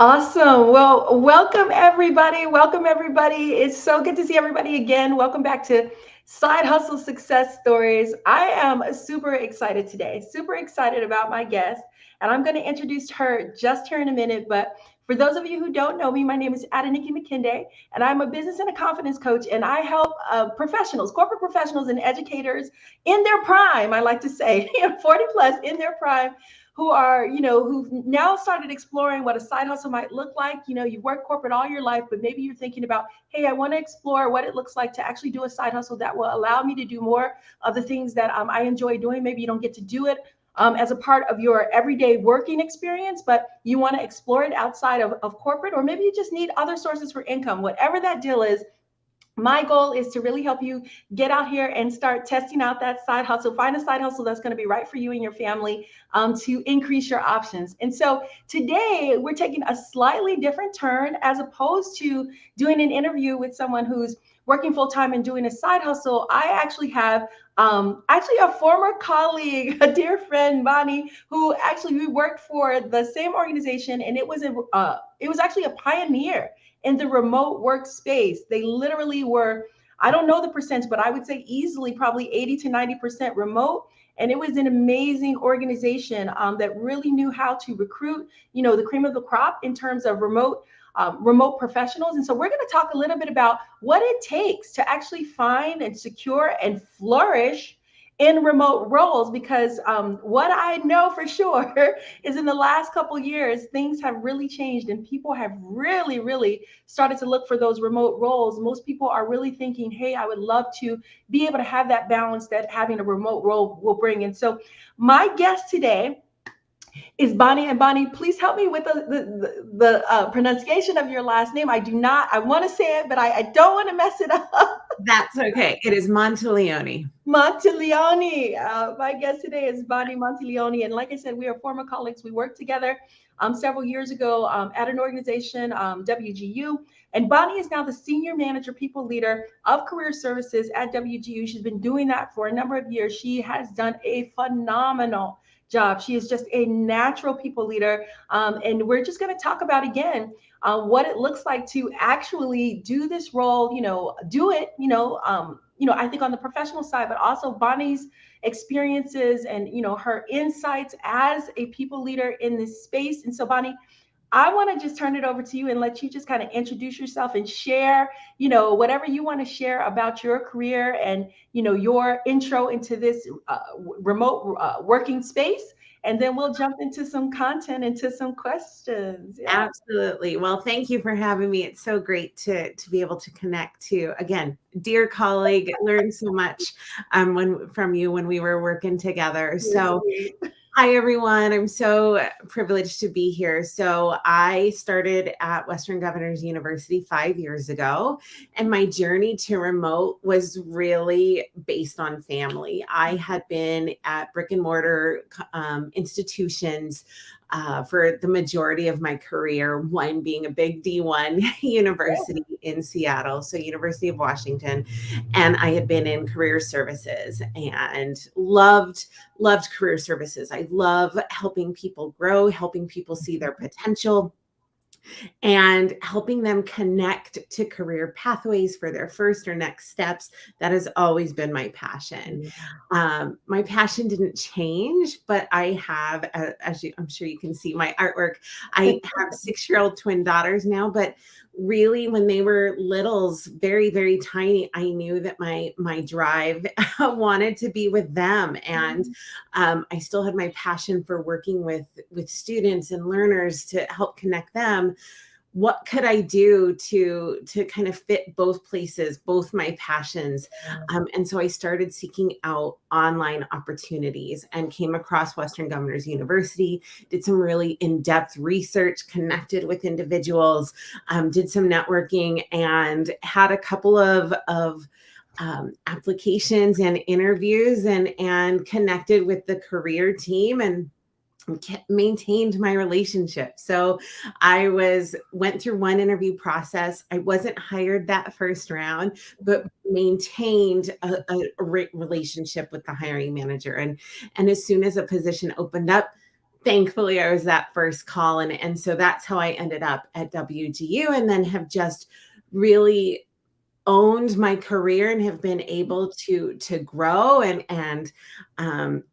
Awesome. Well, welcome everybody. Welcome everybody. It's so good to see everybody again. Welcome back to Side Hustle Success Stories. I am super excited today. Super excited about my guest, and I'm going to introduce her in a minute. But for those of you who don't know me, my name is Adeniki McKinday, and I'm a business and a confidence coach, and I help professionals, corporate professionals, and educators in their prime. I like to say, 40 plus in their prime who are, who've now started exploring what a side hustle might look like. You've worked corporate all your life, but maybe you're thinking about, hey, I want to explore what it looks like to actually do a side hustle that will allow me to do more of the things that I enjoy doing. Maybe you don't get to do it as a part of your everyday working experience, but you want to explore it outside of corporate, or maybe you just need other sources for income. Whatever that deal is, my goal is to really help you get out here and start testing out that side hustle. Find a side hustle that's going to be right for you and your family, to increase your options. And so today we're taking a slightly different turn. As opposed to doing an interview with someone who's working full time and doing a side hustle, I actually have actually a former colleague, a dear friend, Bonnie, who actually we worked for the same organization, and it was actually a pioneer in the remote workspace. They literally were, I don't know the percentage, but I would say easily probably 80 to 90% remote. And it was an amazing organization that really knew how to recruit, the cream of the crop in terms of remote professionals. And so we're going to talk a little bit about what it takes to actually find and secure and flourish in remote roles, because what I know for sure is in the last couple years things have really changed, and people have really started to look for those remote roles. Most people are really thinking, hey, I would love to be able to have that balance that having a remote role will bring. And so my guest today is Bonnie. And Bonnie, please help me with the pronunciation of your last name. I want to say it, but I don't want to mess it up. That's okay. It is Monteleone. Monteleone. My guest today is Bonnie Monteleone. And like I said, we are former colleagues. We worked together several years ago at an organization, WGU. And Bonnie is now the Senior Manager, People Leader of Career Services at WGU. She's been doing that for a number of years. She has done a phenomenal job. She is just a natural people leader. And we're just going to talk about again what it looks like to actually do this role, do it, I think on the professional side, but also Bonnie's experiences and, her insights as a people leader in this space. And so, Bonnie, I want to just turn it over to you and let you just kind of introduce yourself and share, whatever you want to share about your career and, your intro into this remote working space. And then we'll jump into some content, into some questions. Yeah. Absolutely. Well, thank you for having me. It's so great to be able to connect to, again, dear colleague. Learned so much from you when we were working together. So hi, everyone. I'm so privileged to be here. So I started at Western Governors University 5 years ago, and my journey to remote was really based on family. I had been at brick and mortar institutions for the majority of my career, one being a big D1 university in Seattle, so University of Washington. And I had been in career services and loved career services. I love helping people grow, helping people see their potential, and helping them connect to career pathways for their first or next steps. That has always been my passion. My passion didn't change, but I have, I'm sure you can see my artwork, I have 6-year-old twin daughters now, but really when they were littles, very, very tiny, I knew that my drive wanted to be with them. And I still had my passion for working with students and learners to help connect them. What could I do to kind of fit both places, both my passions? And so I started seeking out online opportunities and came across Western Governors University, did some really in-depth research, connected with individuals, did some networking, and had a couple of applications and interviews, and connected with the career team and maintained my relationship. So I went through one interview process. I wasn't hired that first round, but maintained a relationship with the hiring manager. And as soon as a position opened up, thankfully I was that first call. And so that's how I ended up at WGU, and then have just really owned my career and have been able to grow and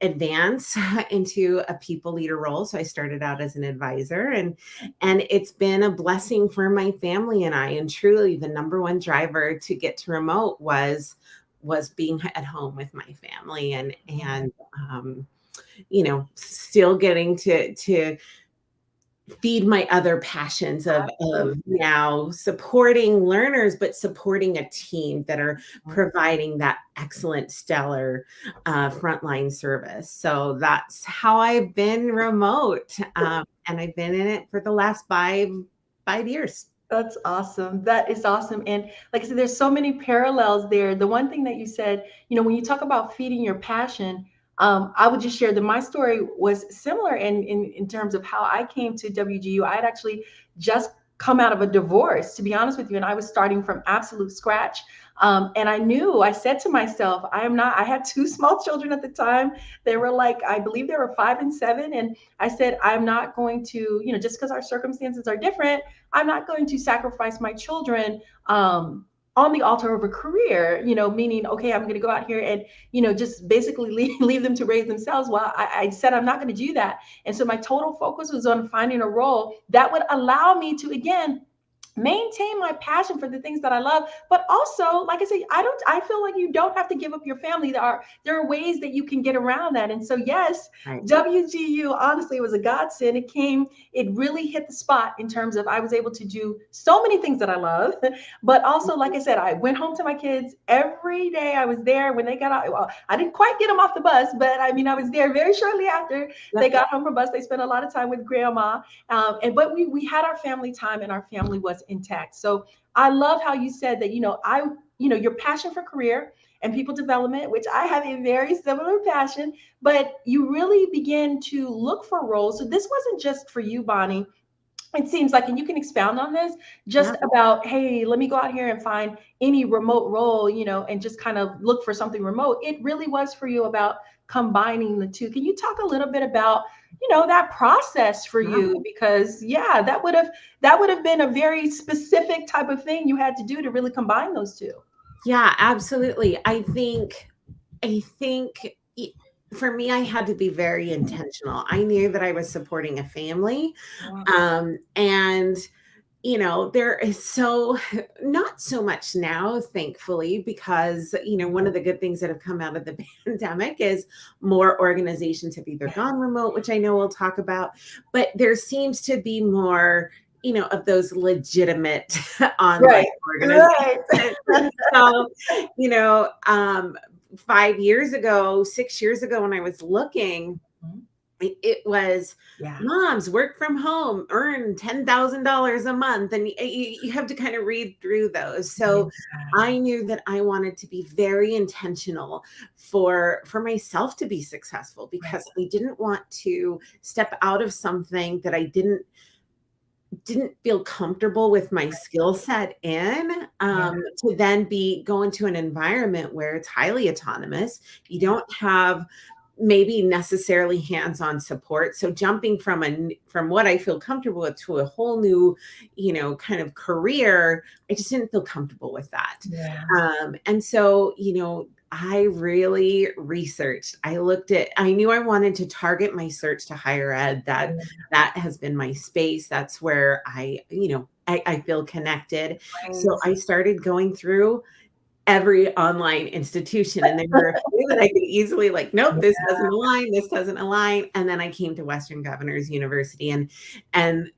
advance into a people leader role. So I started out as an advisor, and it's been a blessing for my family and I. And truly, the number one driver to get to remote was being at home with my family, and still getting to feed my other passions of now supporting learners, but supporting a team that are providing that excellent, stellar frontline service. So that's how I've been remote. And I've been in it for the last five years. That's awesome. That is awesome. And like I said, there's so many parallels there. The one thing that you said, when you talk about feeding your passion, I would just share that my story was similar in terms of how I came to WGU. I had actually just come out of a divorce, to be honest with you, and I was starting from absolute scratch. And I said to myself, I had two small children at the time. They were like, I believe they were 5 and 7. And I said, I'm not going to, just because our circumstances are different, I'm not going to sacrifice my children on the altar of a career, meaning, okay, I'm going to go out here and, just basically leave them to raise themselves. Well, I said, I'm not going to do that. And so my total focus was on finding a role that would allow me to, again, maintain my passion for the things that I love, but also, like I said, I feel like you don't have to give up your family. There are ways that you can get around that. And so, yes, right. WGU, honestly, it was a godsend. It really hit the spot in terms of I was able to do so many things that I love, but also, like I said, I went home to my kids every day. I was there when they got out. Well, I didn't quite get them off the bus, but I mean, I was there very shortly after they got home from bus. They spent a lot of time with grandma. But we had our family time, and our family was intact. So I love how you said that, your passion for career and people development, which I have a very similar passion, but you really begin to look for roles. So this wasn't just for you, Bonnie. It seems like, and you can expound on this, just about, hey, let me go out here and find any remote role, and just kind of look for something remote. It really was for you about combining the two. Can you talk a little bit about, that process for you? Because that would have been a very specific type of thing you had to do to really combine those two. Yeah, absolutely. I think for me, I had to be very intentional. I knew that I was supporting a family. And there is not so much now, thankfully, because, one of the good things that have come out of the pandemic is more organizations have either gone remote, which I know we'll talk about, but there seems to be more, of those legitimate online organizations. So, 5 years ago, 6 years ago, when I was looking, it was moms work from home, earn $10,000 a month. And you have to kind of read through those. So I knew that I wanted to be very intentional for myself to be successful, because I didn't want to step out of something that I didn't feel comfortable with my skill set in, to then go into an environment where it's highly autonomous. You don't have maybe necessarily hands-on support. So jumping from what I feel comfortable with to a whole new, kind of career, I just didn't feel comfortable with that. And so, I really researched. I knew I wanted to target my search to higher ed. That has been my space. That's where I feel connected. So I started going through every online institution, and there were a few that I could easily nope, this doesn't align, this doesn't align. And then I came to Western Governors University, and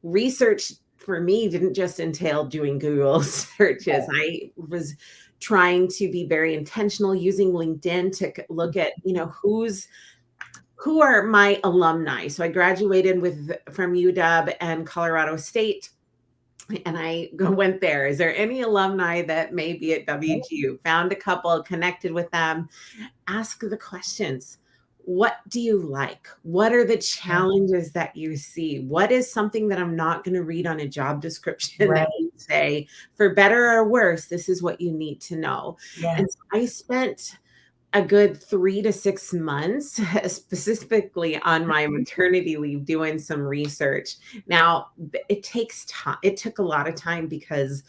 research for me didn't just entail doing Google searches. I was trying to be very intentional, using LinkedIn to look at, who are my alumni. So I graduated from UW and Colorado State. And I went there. Is there any alumni that may be at WGU? Found a couple, connected with them, ask the questions. What do you like? What are the challenges that you see? What is something that I'm not going to read on a job description that you say, for better or worse, this is what you need to know? And so I spent a good 3 to 6 months, specifically on my maternity leave, doing some research. Now, it takes time. It took a lot of time because,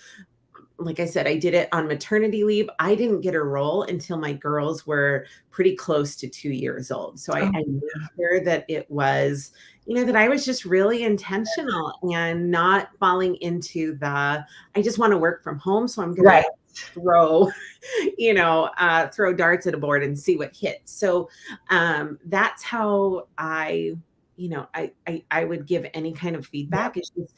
like I said, I did it on maternity leave. I didn't get a role until my girls were pretty close to 2 years old. So I Oh, made sure that it was, that I was just really intentional and not falling into I just want to work from home. So I'm going to right. throw, throw darts at a board and see what hits. So that's how I would give any kind of feedback. Is just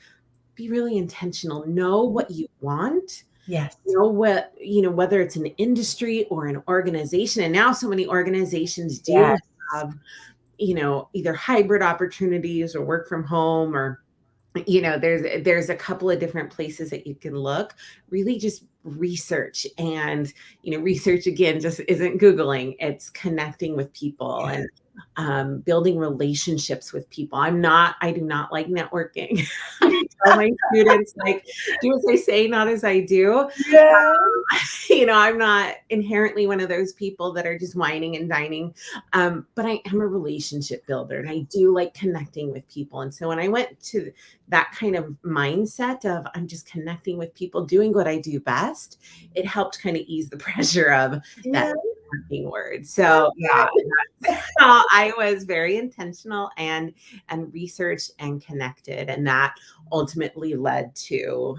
be really intentional. Know what you want. Yes. Know whether it's an industry or an organization. And now so many organizations do Yes. have, either hybrid opportunities or work from home, or there's a couple of different places that you can look. Really just research. And research, again, just isn't Googling. It's connecting with people and building relationships with people. I do not like networking. I tell my students, like, do as I say, not as I do. Yeah. I'm not inherently one of those people that are just whining and dining. But I am a relationship builder, and I do like connecting with people. And so when I went to that kind of mindset of I'm just connecting with people, doing what I do best, it helped kind of ease the pressure of that networking word. So yeah, I was very intentional and researched and connected, and that ultimately led to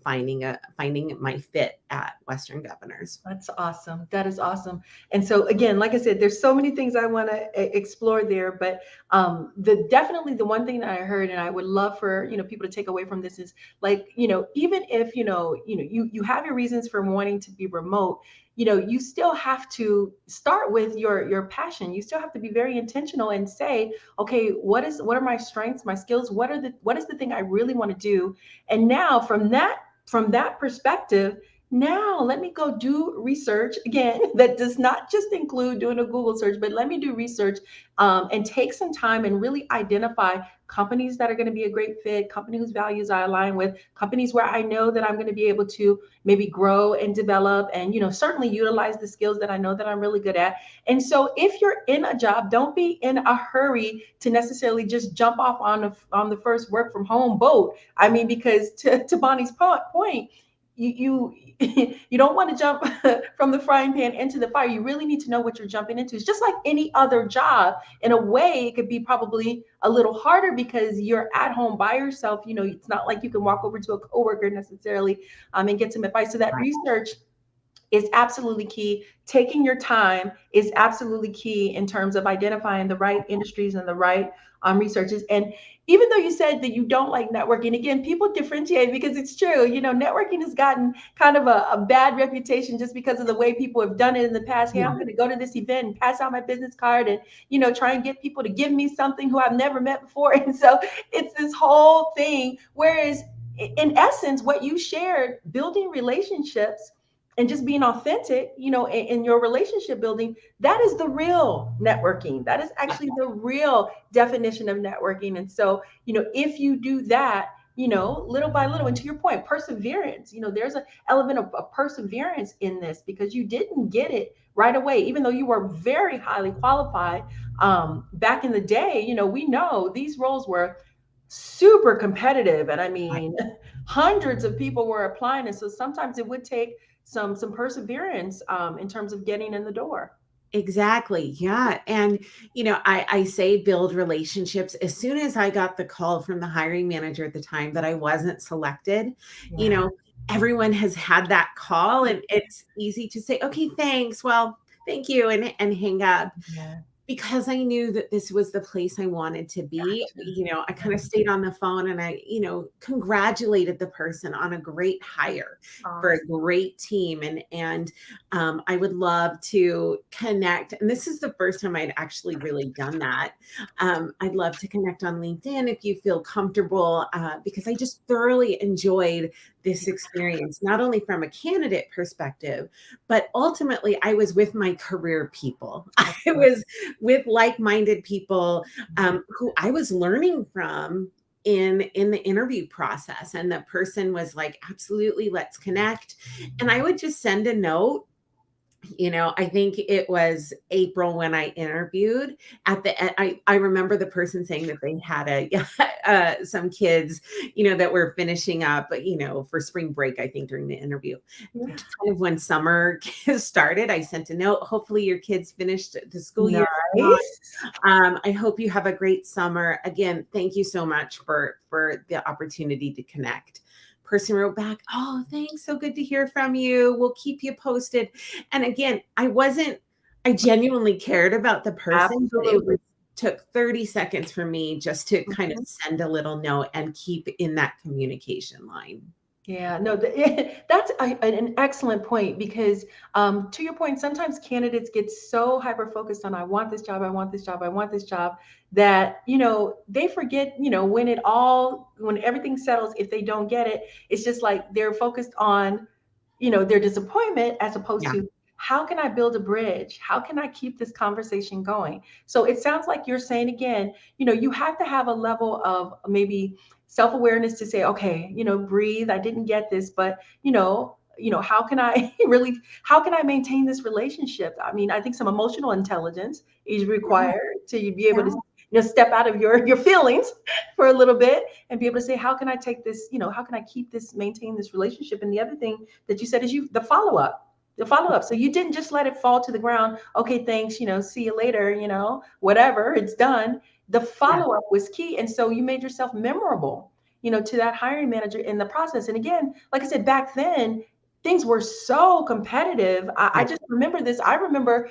finding my fit at Western Governors. That's awesome. That is awesome. And so again, like I said, there's so many things I want to explore there, but definitely the one thing that I heard, and I would love for people to take away from this is, like, even if you have your reasons for wanting to be remote, you still have to start with your passion. You still have to be very intentional and say, okay, what are my strengths, my skills? What is the thing I really want to do? And now from that perspective, now let me go do research again. That does not just include doing a Google search, but let me do research and take some time and really identify companies that are going to be a great fit, company whose values I align with, companies where I know that I'm going to be able to maybe grow and develop, and certainly utilize the skills that I know that I'm really good at. And so if you're in a job, don't be in a hurry to necessarily just jump off on the first work from home boat. I mean, because to Bonnie's point, you you don't want to jump from the frying pan into the fire. You really need to know what you're jumping into. It's just like any other job. In a way, it could be probably a little harder because you're at home by yourself. It's not like you can walk over to a coworker necessarily and get some advice. So that research is absolutely key. Taking your time is absolutely key in terms of identifying the right industries and the right researches. And even though you said that you don't like networking, again, people differentiate because it's true. Networking has gotten kind of a bad reputation just because of the way people have done it in the past. Hey, I'm going to go to this event and pass out my business card and, try and get people to give me something who I've never met before. And so it's this whole thing. Whereas in essence, what you shared, building relationships and just being authentic, in your relationship building, that is the real networking. That is actually the real definition of networking. And so, if you do that, little by little, and to your point, perseverance, there's an element of perseverance in this because you didn't get it right away, even though you were very highly qualified. Back in the day, we know these roles were super competitive. And I mean, hundreds of people were applying. And so sometimes it would take some perseverance in terms of getting in the door. Exactly. Yeah. And, I say build relationships. As soon as I got the call from the hiring manager at the time that I wasn't selected, everyone has had that call, and it's easy to say, okay, thanks. Well, thank you. And hang up. Yeah. Because I knew that this was the place I wanted to be. I kind of stayed on the phone and I, congratulated the person on a great hire for a great team. And I would love to connect. And this is the first time I'd actually really done that. I'd love to connect on LinkedIn if you feel comfortable, because I just thoroughly enjoyed this experience, not only from a candidate perspective, but ultimately I was with my career people. I was with like-minded people who I was learning from in the interview process. And the person was like, absolutely, let's connect. And I would just send a note I think it was April when I interviewed. At the end, I remember the person saying that they had some kids, that were finishing up, for spring break, I think, during the interview. Yeah. Kind of when summer started, I sent a note. Hopefully your kids finished the school year. Nice. I hope you have a great summer. Again, thank you so much for the opportunity to connect. Person wrote back, "Oh, thanks. So good to hear from you. We'll keep you posted." And again, I genuinely cared about the person, but Absolutely. took 30 seconds for me just to kind of Mhm. send a little note and keep in that communication line. Yeah, no, that's an excellent point because, to your point, sometimes candidates get so hyper focused on, I want this job, I want this job, I want this job, that, they forget, when everything settles, if they don't get it, it's just like they're focused on, their disappointment as opposed Yeah. to, how can I build a bridge? How can I keep this conversation going? So it sounds like you're saying again, you have to have a level of maybe self-awareness to say, okay, breathe. I didn't get this, but how can I how can I maintain this relationship? I mean, I think some emotional intelligence is Yeah. required to be able to, Yeah. step out of your feelings for a little bit and be able to say, how can I take this, how can I keep this, maintain this relationship? And the other thing that you said is the follow up. So you didn't just let it fall to the ground. Okay, thanks, see you later, whatever, it's done. The Yeah. follow up was key. And so you made yourself memorable, to that hiring manager in the process. And again, like I said, back then, things were so competitive. I Right. just remember this. I remember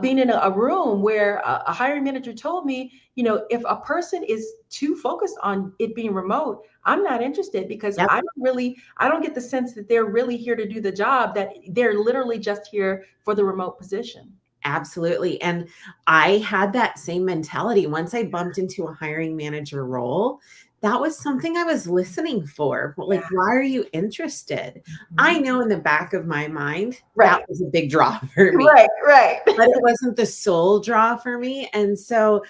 being in a room where a hiring manager told me, if a person is too focused on it being remote, I'm not interested because Yep. I don't get the sense that they're really here to do the job, that they're literally just here for the remote position. Absolutely. And I had that same mentality once I bumped into a hiring manager role. That was something I was listening for. Like, Yeah. why are you interested? I Mhm. know in the back of my mind that Right. was a big draw for me, Right. Right. but it wasn't the sole draw for me. And so,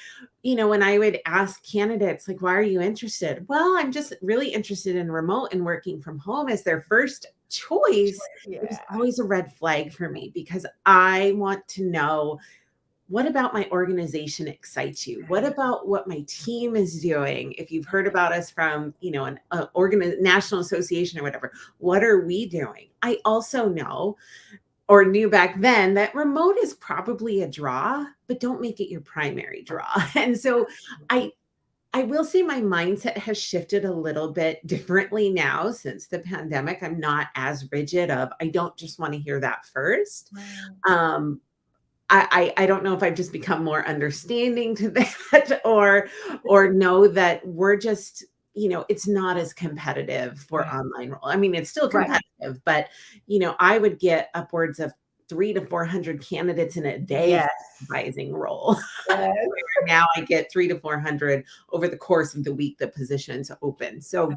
when I would ask candidates, like, why are you interested? Well, I'm just really interested in remote and working from home as their first choice. It was Yeah. always a red flag for me because I want to know, what about my organization excites you? What about what my team is doing? If you've heard about us from, an national association or whatever, what are we doing? I also know, or knew back then, that remote is probably a draw, but don't make it your primary draw. And so I I will say my mindset has shifted a little bit differently now since the pandemic. I'm not as rigid of, I don't just want to hear that first. Right. Um, I don't know if I've just become more understanding to that, or know that we're just, it's not as competitive for Right. online role. I mean, it's still Right. competitive, but I would get upwards of 300 to 400 candidates in a day for Yes. a supervising role. Yes. Now I get 300 to 400 over the course of the week the positions open. So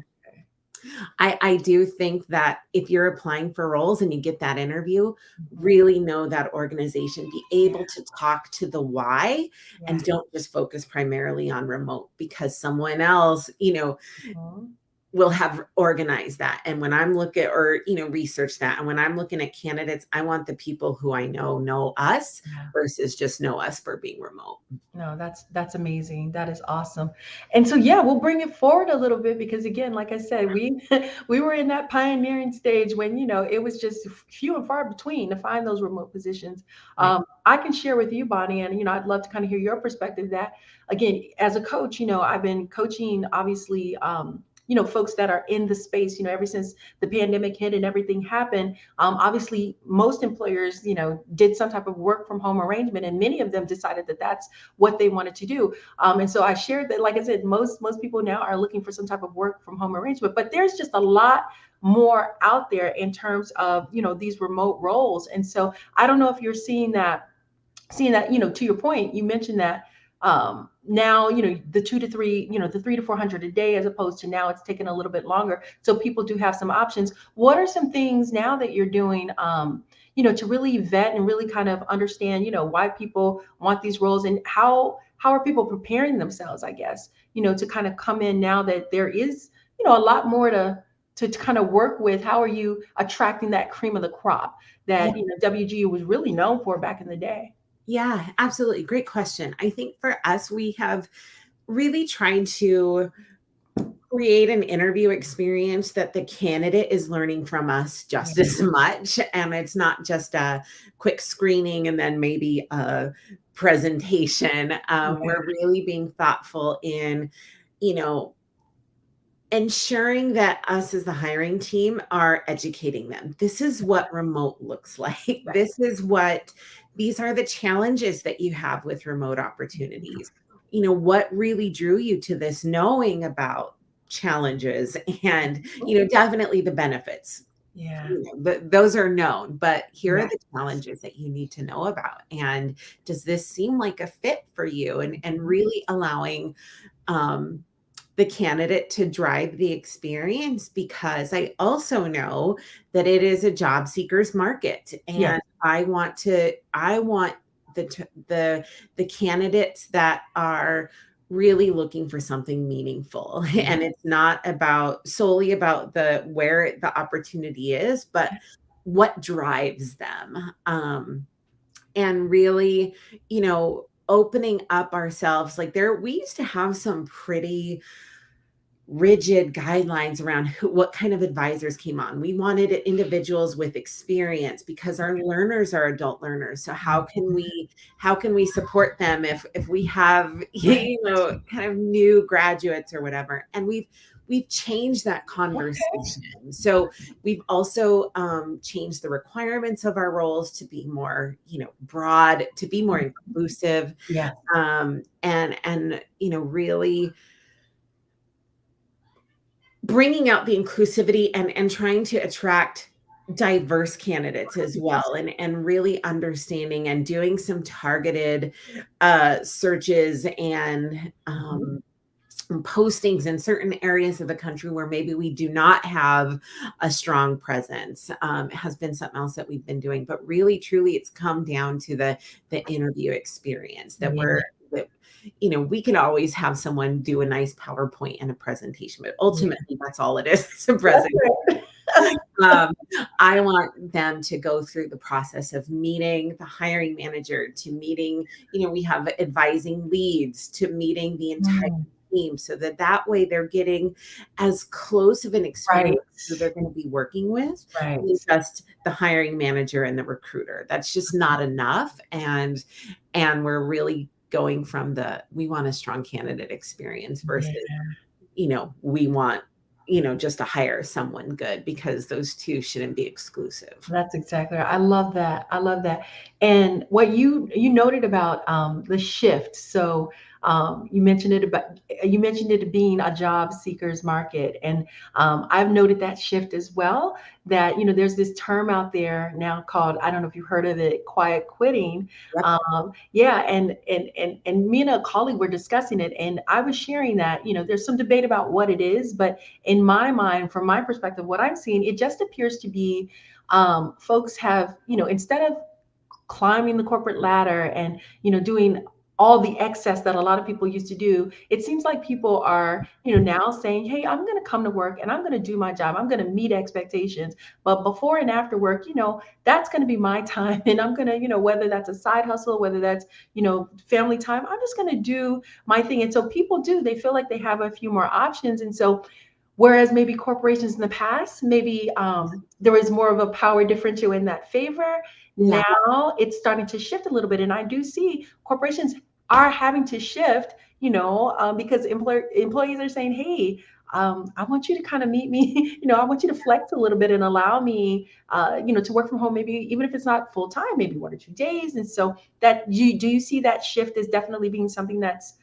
I do think that if you're applying for roles and you get that interview, Mhm. really know that organization, be able to talk to the why, and Yes. don't just focus primarily on remote, because someone else, Mhm. will have organized that. And when I'm looking, or, research that. And when I'm looking at candidates, I want the people who I know us Yeah. versus just know us for being remote. No, that's amazing. That is awesome. And so yeah, we'll bring it forward a little bit because again, like I said, we we were in that pioneering stage when, it was just few and far between to find those remote positions. Right. I can share with you, Bonnie, and I'd love to kind of hear your perspective that again, as a coach, I've been coaching obviously folks that are in the space, ever since the pandemic hit and everything happened. Obviously, most employers, did some type of work from home arrangement, and many of them decided that that's what they wanted to do. And so I shared that, like I said, most people now are looking for some type of work from home arrangement, but there's just a lot more out there in terms of these remote roles. And so I don't know if you're seeing that, to your point, you mentioned that now, the 2 to 3, the 3 to 400 a day, as opposed to now it's taken a little bit longer. So people do have some options. What are some things now that you're doing, to really vet and really kind of understand, why people want these roles, and how are people preparing themselves, I guess, to kind of come in now that there is, a lot more to kind of work with? How are you attracting that cream of the crop Yeah. that, WGU was really known for back in the day? Yeah, absolutely. Great question. I think for us, we have really tried to create an interview experience that the candidate is learning from us just as much. And it's not just a quick screening and then maybe a presentation. We're really being thoughtful in, you know, ensuring that us as the hiring team are educating them. This is what remote looks like. Right. These are the challenges that you have with remote opportunities. What really drew you to this, knowing about challenges and, definitely the benefits. Yeah. Those are known, but here are Right. the challenges that you need to know about. And does this seem like a fit for you? And really allowing, the candidate to drive the experience, because I also know that it is a job seeker's market, Yes. and I want the candidates that are really looking for something meaningful. And it's not solely about where the opportunity is, but what drives them. And really, opening up ourselves. Like, we used to have some pretty rigid guidelines around what kind of advisors came on. We wanted individuals with experience because our learners are adult learners. So how can we support them if we have kind of new graduates or whatever? And we've changed that conversation. So we've also changed the requirements of our roles to be more broad, to be more inclusive. Yeah. And really bringing out the inclusivity and trying to attract diverse candidates as well, and really understanding and doing some targeted searches and postings in certain areas of the country where maybe we do not have a strong presence. Has been something else that we've been doing, but really truly it's come down to the interview experience that we can always have someone do a nice PowerPoint and a presentation, but ultimately that's all it is. It's a presentation. I want them to go through the process of meeting the hiring manager, to meeting, we have advising leads, to meeting the entire team, so that way they're getting as close of an experience as they're going to be working with than just the hiring manager and the recruiter. That's just not enough. And we're really going from we want a strong candidate experience versus, we want, just to hire someone good, because those two shouldn't be exclusive. That's exactly right. I love that. I love that. And what you noted about the shift. So you mentioned it being a job seekers market, and I've noted that shift as well. That there's this term out there now called, I don't know if you've heard of it, quiet quitting. Yep. Yeah, and me and a colleague were discussing it, and I was sharing that there's some debate about what it is, but in my mind, from my perspective, what I'm seeing, it just appears to be folks have, instead of climbing the corporate ladder and doing all the excess that a lot of people used to do, it seems like people are now saying, hey, I'm going to come to work and I'm going to do my job, I'm going to meet expectations, but before and after work, that's going to be my time, and I'm going to, whether that's a side hustle, whether that's family time, I'm just going to do my thing. And so people they feel like they have a few more options. And so whereas maybe corporations in the past, maybe there was more of a power differential in that favor. Yeah. Now it's starting to shift a little bit. And I do see corporations are having to shift, because employees are saying, hey, I want you to kind of meet me, I want you to flex a little bit and allow me, to work from home, maybe even if it's not full time, maybe 1 or 2 days. And so do you see that shift as definitely being something that's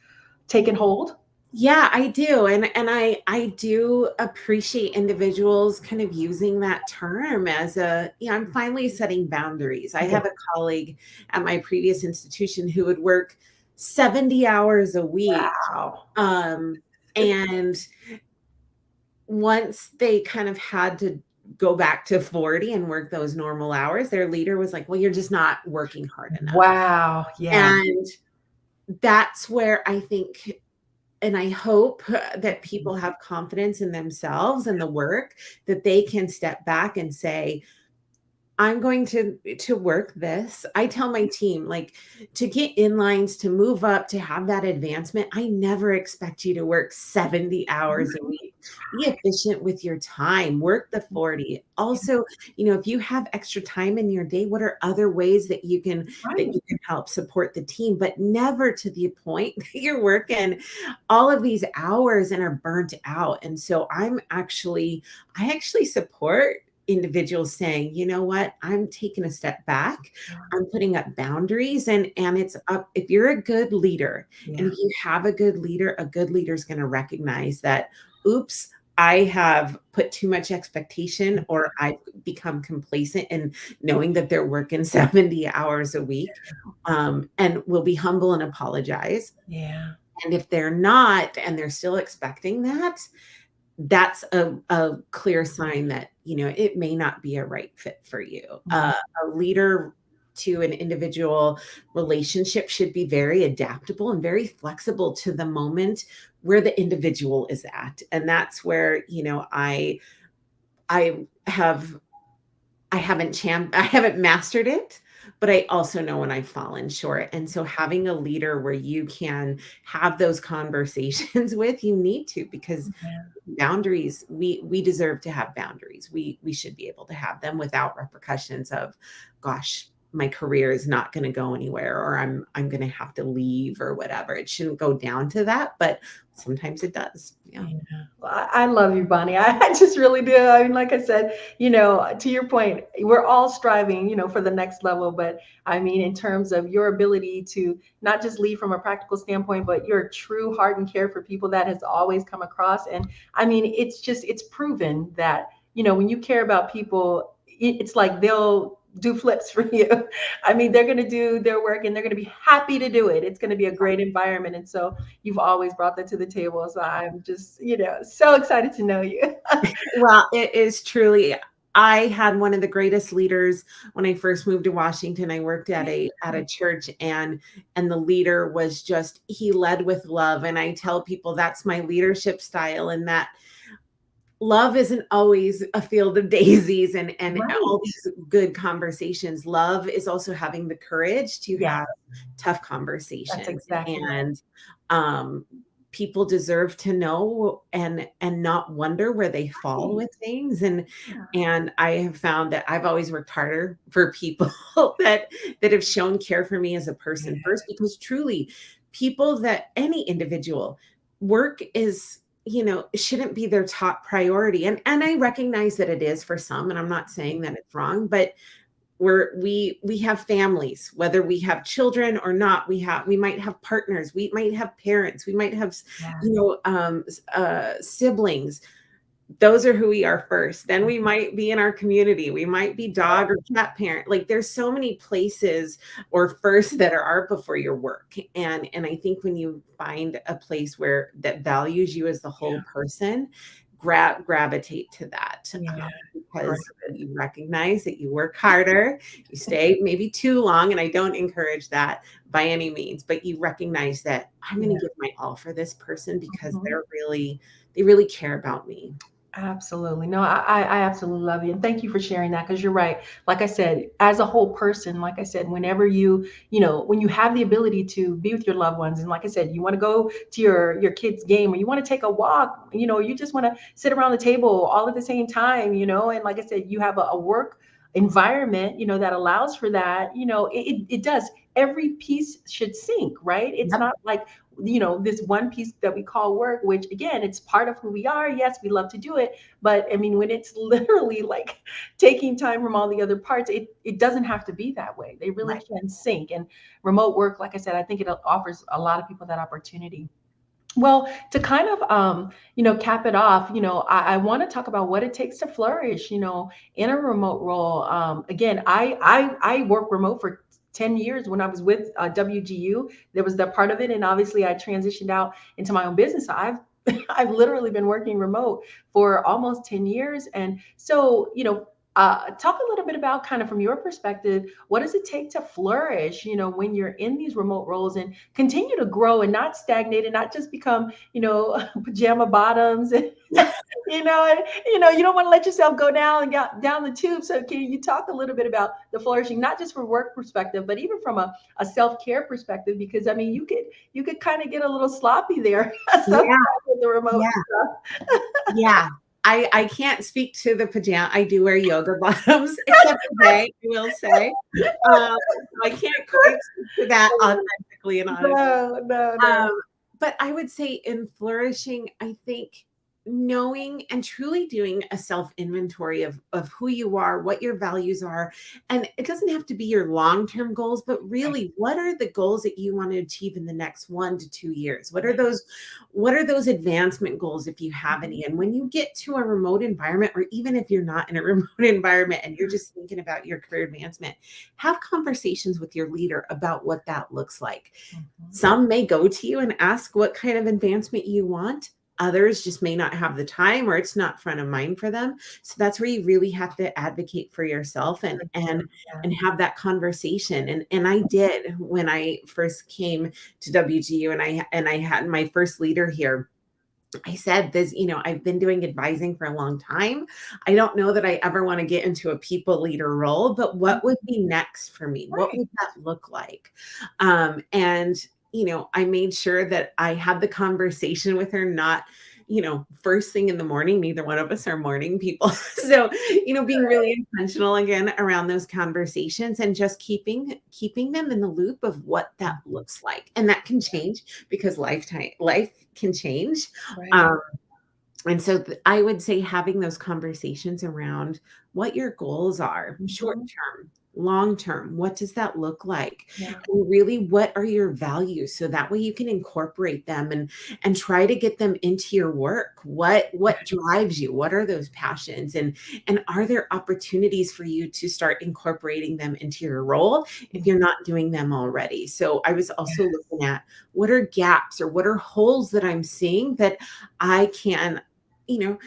taken hold? Yeah, I do. And I do appreciate individuals kind of using that term as I'm finally setting boundaries. I have a colleague at my previous institution who would work 70 hours a week. Wow. And once they kind of had to go back to 40 and work those normal hours, their leader was like, well, you're just not working hard enough. Wow. Yeah. And that's where I think and I hope that people have confidence in themselves and the work that they can step back and say, I'm going to work this. I tell my team, like, to get in lines, to move up, to have that advancement, I never expect you to work 70 hours a week. Be efficient with your time, work the 40. Also, if you have extra time in your day, what are other ways that you can Right. help support the team, but never to the point that you're working all of these hours and are burnt out. And so I actually support individuals saying, you know what, I'm taking a step back. Yeah. I'm putting up boundaries, and it's up. If you're a good leader, and Yeah. if you have a good leader is going to recognize that, oops, I have put too much expectation, or I've become complacent in knowing that they're working 70 hours a week, and will be humble and apologize. Yeah. And if they're not, and they're still expecting that, that's a clear sign that, it may not be a right fit for you. Mhm. A leader to an individual relationship should be very adaptable and very flexible to the moment where the individual is at. And that's where, I have I haven't mastered it, but I also know when I've fallen short. And so having a leader where you can have those conversations with, you need to, because Yeah. boundaries, we deserve to have boundaries. We should be able to have them without repercussions of, gosh, my career is not going to go anywhere, or I'm going to have to leave, or whatever. It shouldn't go down to that, but sometimes it does. Yeah. Yeah. Well, I love you, Bonnie. I just really do. I mean, like I said, to your point, we're all striving, for the next level. But I mean, in terms of your ability to not just lead from a practical standpoint, but your true heart and care for people, that has always come across. And I mean, it's proven that, when you care about people, it's like they'll do flips for you. I mean, they're going to do their work and they're going to be happy to do it. It's going to be a great environment. And so, you've always brought that to the table. So I'm just, so excited to know you. Well, it is truly. I had one of the greatest leaders when I first moved to Washington. I worked at a church, and the leader was just, he led with love. And I tell people that's my leadership style, and that love isn't always a field of daisies and Right. all these good conversations. Love is also having the courage to Yeah, have tough that's conversations. exactly right. And um people deserve to know and not wonder where they fall with things. Yeah. And I have found that I've always worked harder for people that have shown care for me as a person Yeah. first, because truly, people, that any individual, work is, it shouldn't be their top priority. And I recognize that it is for some, and I'm not saying that it's wrong, but we have families, whether we have children or not. We might have partners, we might have parents, we might have, Yeah. siblings. Those are who we are first. Then we might be in our community. We might be dog or cat parent. Like, there's so many places or first that are art before your work. And I think when you find a place where that values you as the whole person, gravitate to that, Yeah. Great. because you recognize that you work harder, you stay maybe too long, and I don't encourage that by any means, but you recognize that I'm going Yeah. to give my all for this person because Mhm. they really care about me. Absolutely. No, I absolutely love you. And thank you for sharing that, because you're right. Like I said, as a whole person, like I said, whenever when you have the ability to be with your loved ones, and like I said, you want to go to your kid's game, or you want to take a walk, you just want to sit around the table all at the same time, and like I said, you have a work environment, that allows for that, it does. Every piece should sync, right? It's Yep. not like this one piece that we call work, which again, it's part of who we are. Yes, we love to do it, but I mean, when it's literally like taking time from all the other parts, it doesn't have to be that way. They really Right. can sync. And remote work, like I said, I think it offers a lot of people that opportunity. Well, to kind of cap it off, I want to talk about what it takes to flourish, in a remote role. Again, I work remote for 10 years. When I was with WGU, there was that part of it, and obviously I transitioned out into my own business. So I've I've literally been working remote for almost 10 years. And so, Talk a little bit about, kind of from your perspective, what does it take to flourish, when you're in these remote roles and continue to grow and not stagnate and not just become, pajama bottoms and, you don't want to let yourself go down and get down the tube. So can you talk a little bit about the flourishing, not just from work perspective, but even from a self-care perspective? Because I mean, you could kind of get a little sloppy there sometimes Yeah, with the remote yeah, stuff. yeah. I can't speak to the pajama. I do wear yoga bottoms, except today, I will say. So I can't quite speak to that authentically and honestly. No, no, no. But I would say in flourishing, I think knowing and truly doing a self inventory of who you are, what your values are. And it doesn't have to be your long term goals, but Right. really, what are the goals that you want to achieve in the next 1 to 2 years? What are those advancement goals if you have any? And when you get to a remote environment, or even if you're not in a remote environment and you're just thinking about your career advancement, have conversations with your leader about what that looks like. Mhm. Some may go to you and ask what kind of advancement you want. Others just may not have the time, or it's not front of mind for them. So that's where you really have to advocate for yourself and That's and true. Yeah. and have that conversation. And I did when I first came to WGU, and I had my first leader here. I said this, I've been doing advising for a long time. I don't know that I ever want to get into a people leader role, but what would be next for me? What Right. would that look like? And I made sure that I had the conversation with her, not, first thing in the morning. Neither one of us are morning people. So, being really intentional again around those conversations and just keeping them in the loop of what that looks like. And that can change because life can change. Right. Um, and so I would say having those conversations around what your goals are, short Mhm. term, long term, what does that look like? Yeah. And really, what are your values? So that way you can incorporate them and try to get them into your work. What drives you? What are those passions? And are there opportunities for you to start incorporating them into your role if you're not doing them already? So I was also looking at what are gaps or what are holes that I'm seeing that I can, you know,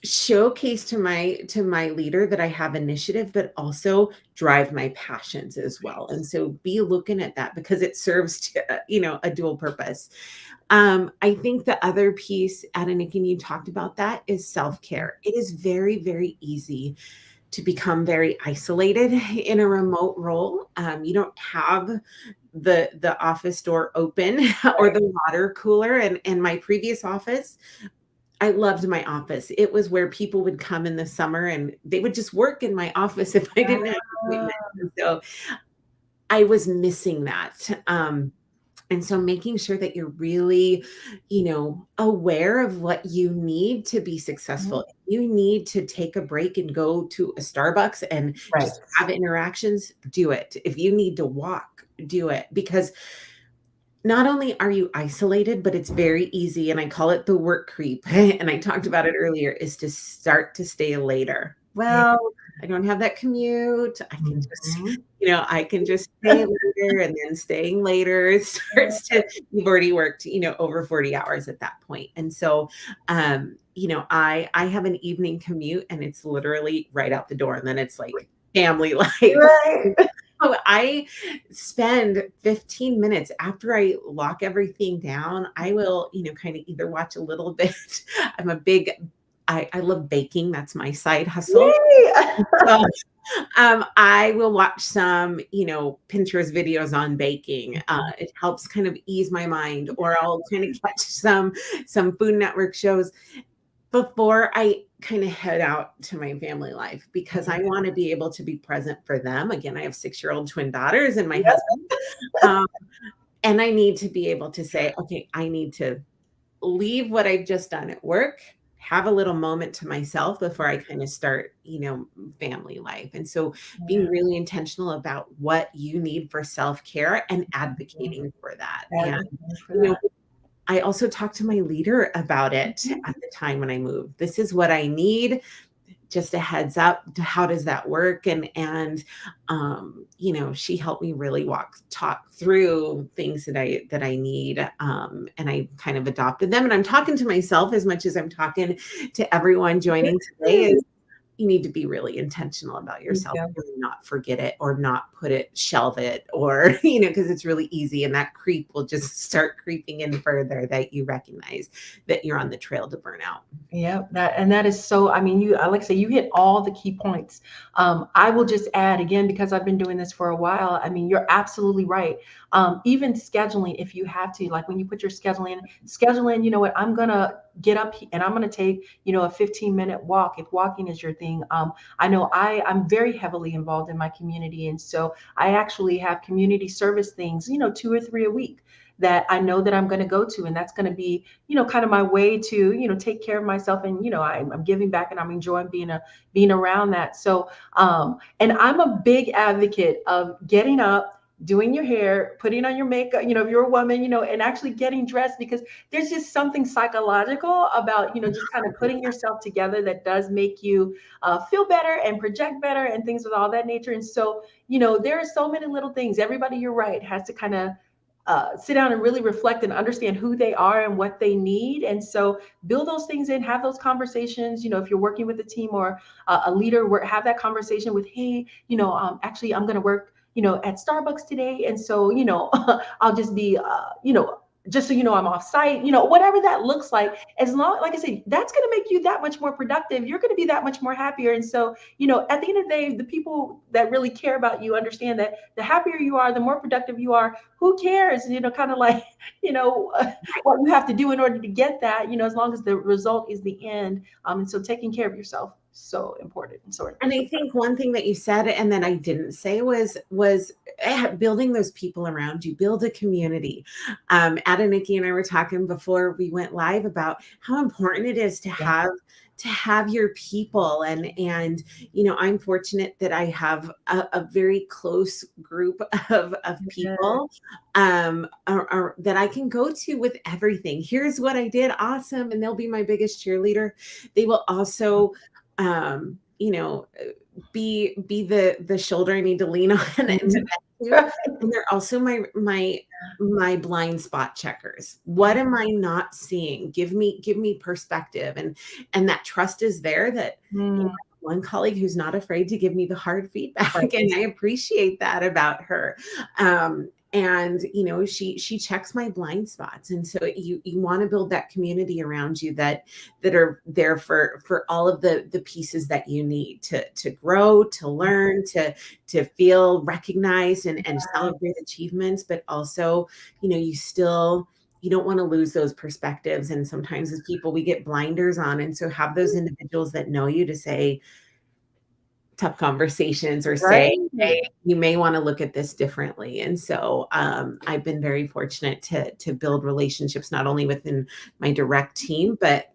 showcase to my leader that I have initiative, but also drive my passions as well. And so be looking at that because it serves to, a dual purpose. I think the other piece, Adenik, and you talked about that, is self-care. It is very, very easy to become very isolated in a remote role. You don't have the office door open or Right. the water cooler. And my previous office, I loved my office. It was where people would come in the summer and they would just work in my office if I didn't have appointments. Ah, And so I was missing that. And so making sure that you're really, aware of what you need to be mhm. successful. If you need to take a break and go to a Starbucks and Right. just have interactions, do it. If you need to walk, do it. Because not only are you isolated, but it's very easy, and I call it the work creep, and I talked about it earlier, is to start to stay later. Yeah. Well, I don't have that commute. Mhm. I can just stay later, and then staying later, it starts to you've already worked, over 40 hours at that point. And so, I have an evening commute, and it's literally right out the door, and then it's like family life. Right. Oh, I spend 15 minutes after I lock everything down. I will, kind of either watch a little bit. I'm a big, I love baking. That's my side hustle. Yay! So, I will watch some, Pinterest videos on baking. It helps kind of ease my mind, or I'll kind of catch some Food Network shows before I kind of head out to my family life because I want to be able to be present for them. Again, I have 6-year-old twin daughters and my Yep. husband. Um, and I need to be able to say, okay, I need to leave what I've just done at work, have a little moment to myself before I kind of start, family life. And so being Yeah. really intentional about what you need for self-care and Mhm. advocating for that. And, Advocating for you know, that. I also talked to my leader about it Mhm. at the time when I moved. This is what I need. Just a heads up to how does that work? And she helped me really talk through things that I need. And I kind of adopted them. And I'm talking to myself as much as I'm talking to everyone joining today. you need to be really intentional about yourself, Yeah. and not forget it or not put it, shelve it, or, because it's really easy. And that creep will just start creeping in further, that you recognize that you're on the trail to burnout. Yeah, that is so. I mean, like I say, you hit all the key points. I will just add again because I've been doing this for a while. I mean, you're absolutely right. Even scheduling, if you have to, like when you put your schedule in. You know what? I'm gonna get up and I'm gonna take a 15-minute walk if walking is your thing. I know I'm very heavily involved in my community, and so I actually have community service things, 2 or 3 a week that I know that I'm going to go to, and that's going to be kind of my way to take care of myself, and I'm giving back and I'm enjoying being around that. So and I'm a big advocate of getting up, doing your hair, putting on your makeup, if you're a woman, and actually getting dressed, because there's just something psychological about just kind of putting yourself together that does make you feel better and project better and things of all that nature. And so there are so many little things. Everybody, you're right, has to kind of sit down and really reflect and understand who they are and what they need. And so build those things in, have those conversations. If you're working with a team or a leader, have that conversation with, hey, actually, I'm going to work, at Starbucks today. And so, I'll just be, just so I'm off site, whatever that looks like. As long, like I said, that's going to make you that much more productive. You're going to be that much more happier. And so, at the end of the day, the people that really care about you understand that the happier you are, the more productive you are. Who cares? Kind of like, what you have to do in order to get that, as long as the result is the end. And so taking care of yourself, so important. And I think one thing that you said and then I didn't say was building those people around you, build a community. Ada, Nikki, and I were talking before we went live about how important it is to have your people. And I'm fortunate that I have a very close group of people that I can go to with everything. Here's what I did. Awesome. And they'll be my biggest cheerleader. They will also be the shoulder I need to lean on and they're also my blind spot checkers. What am I not seeing? Give me perspective, and that trust is there. That one colleague who's not afraid to give me the hard feedback, and I appreciate that about her. And she checks my blind spots. And so you want to build that community around you that are there for all of the pieces that you need to grow, to learn, to feel recognized and celebrate achievements, but also you don't want to lose those perspectives. And sometimes as people, we get blinders on. And so have those individuals that know you to say tough conversations or say, hey, you may want to look at this differently. And so I've been very fortunate to build relationships, not only within my direct team, but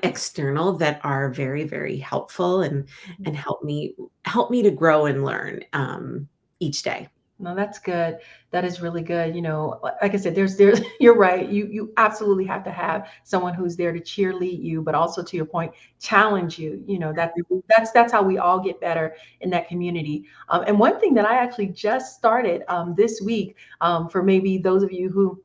external, that are very, very helpful and help me to grow and learn each day. No, that's good. That is really good. Like I said, there's you're right. You absolutely have to have someone who's there to cheerlead you, but also, to your point, challenge you. That's how we all get better in that community. And one thing that I actually just started this week, for maybe those of you who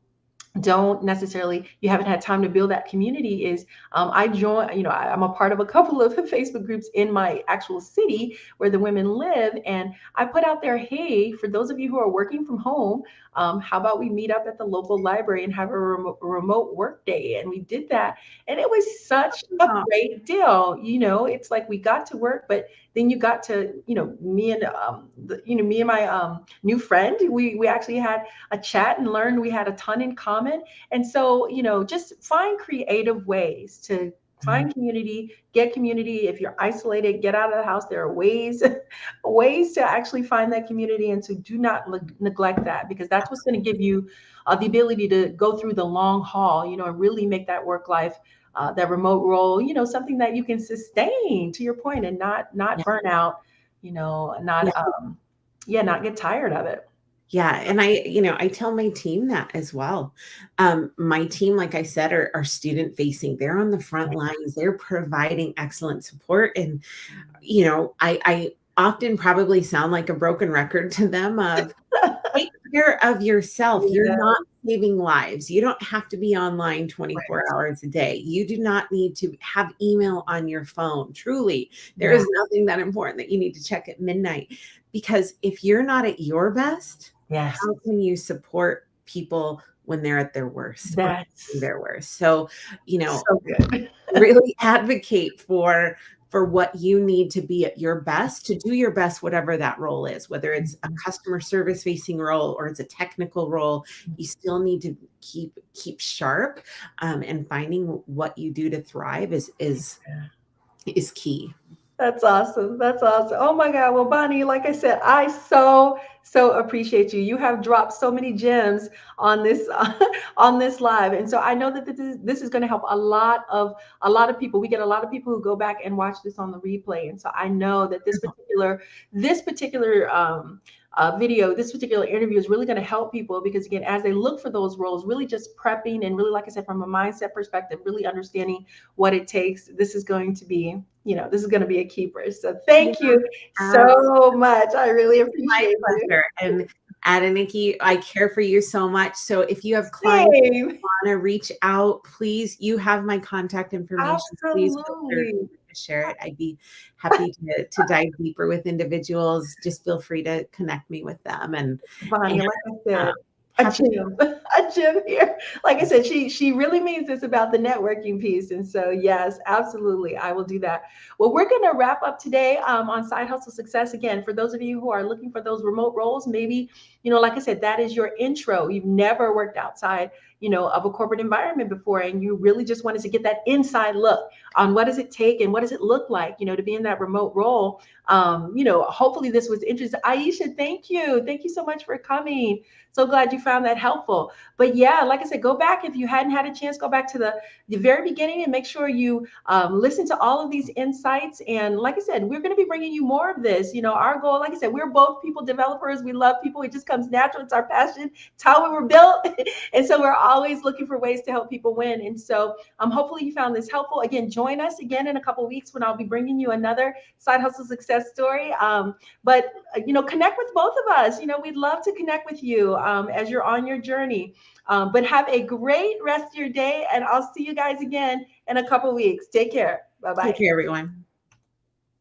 you haven't had time to build that community, is I join, I'm a part of a couple of Facebook groups in my actual city where the women live. And I put out there, hey, for those of you who are working from home, how about we meet up at the local library and have a remote work day? And we did that. And it was such a great deal. It's like we got to work, but then you got to, me and my new friend, we actually had a chat and learned. We had a ton in common. And so, just find creative ways to find community, get community. If you're isolated, get out of the house. There are ways to actually find that community. And so do not neglect that, because that's what's going to give you the ability to go through the long haul, and really make that work life, that remote role, something that you can sustain, to your point, and not burn out, not get tired of it. Yeah. And I tell my team that as well. My team, like I said, are student facing. They're on the front lines. They're providing excellent support. And, I often probably sound like a broken record to them of take care of yourself. You're not saving lives. You don't have to be online 24 Right. hours a day. You do not need to have email on your phone. Truly, there Yeah. is nothing that important that you need to check at midnight, because if you're not at your best, Yes. how can you support people when they're at their worst or That's their worst? So, you know, so good. really advocate for what you need to be at your best, to do your best, whatever that role is, whether it's a Mhm. customer service facing role or it's a technical role. You still need to keep sharp, and finding what you do to thrive is key. That's awesome. That's awesome. Oh my God. Well, Bonnie, like I said, I so appreciate you. You have dropped so many gems on this on this live, and so I know that this is going to help a lot of people. We get a lot of people who go back and watch this on the replay, and so I know that this particular video, this particular interview is really going to help people because again, as they look for those roles, really just prepping and really, like I said, from a mindset perspective, really understanding what it takes. This is going to be a keeper. So Yeah, thank you absolutely. so much. I really My appreciate you. pleasure. And Adeniki, I care for you so much. So if you have clients Same. want to reach out, please, you have my contact information. Please feel free Absolutely. to share it. I'd be happy to dive deeper with individuals. Just feel free to connect me with them. And Bonnie, like I um, said, a happy. gym, a gym here. Like I said, she really means this about the networking piece. And so, yes, absolutely, I will do that. Well, we're going to wrap up today on Side Hustle Success. Again, for those of you who are looking for those remote roles, maybe, like I said, that is your intro. You've never worked outside, of a corporate environment before, and you really just wanted to get that inside look on what does it take and what does it look like, to be in that remote role. Hopefully this was interesting. Aisha, thank you. Thank you so much for coming. So glad you found that helpful. But yeah, like I said, go back if you hadn't had a chance, go back to the very beginning and make sure you listen to all of these insights. And like I said, we're going to be bringing you more of this. Our goal, like I said, we're both people developers. We love people. It just comes natural. It's our passion. It's how we were built. And so we're always looking for ways to help people win. And so hopefully you found this helpful. Again, join us again in a couple of weeks when I'll be bringing you another Side Hustle success story. But connect with both of us. We'd love to connect with you as you're on your journey. But have a great rest of your day, and I'll see you guys again in a couple weeks. Take care. Bye Take bye. care, everyone.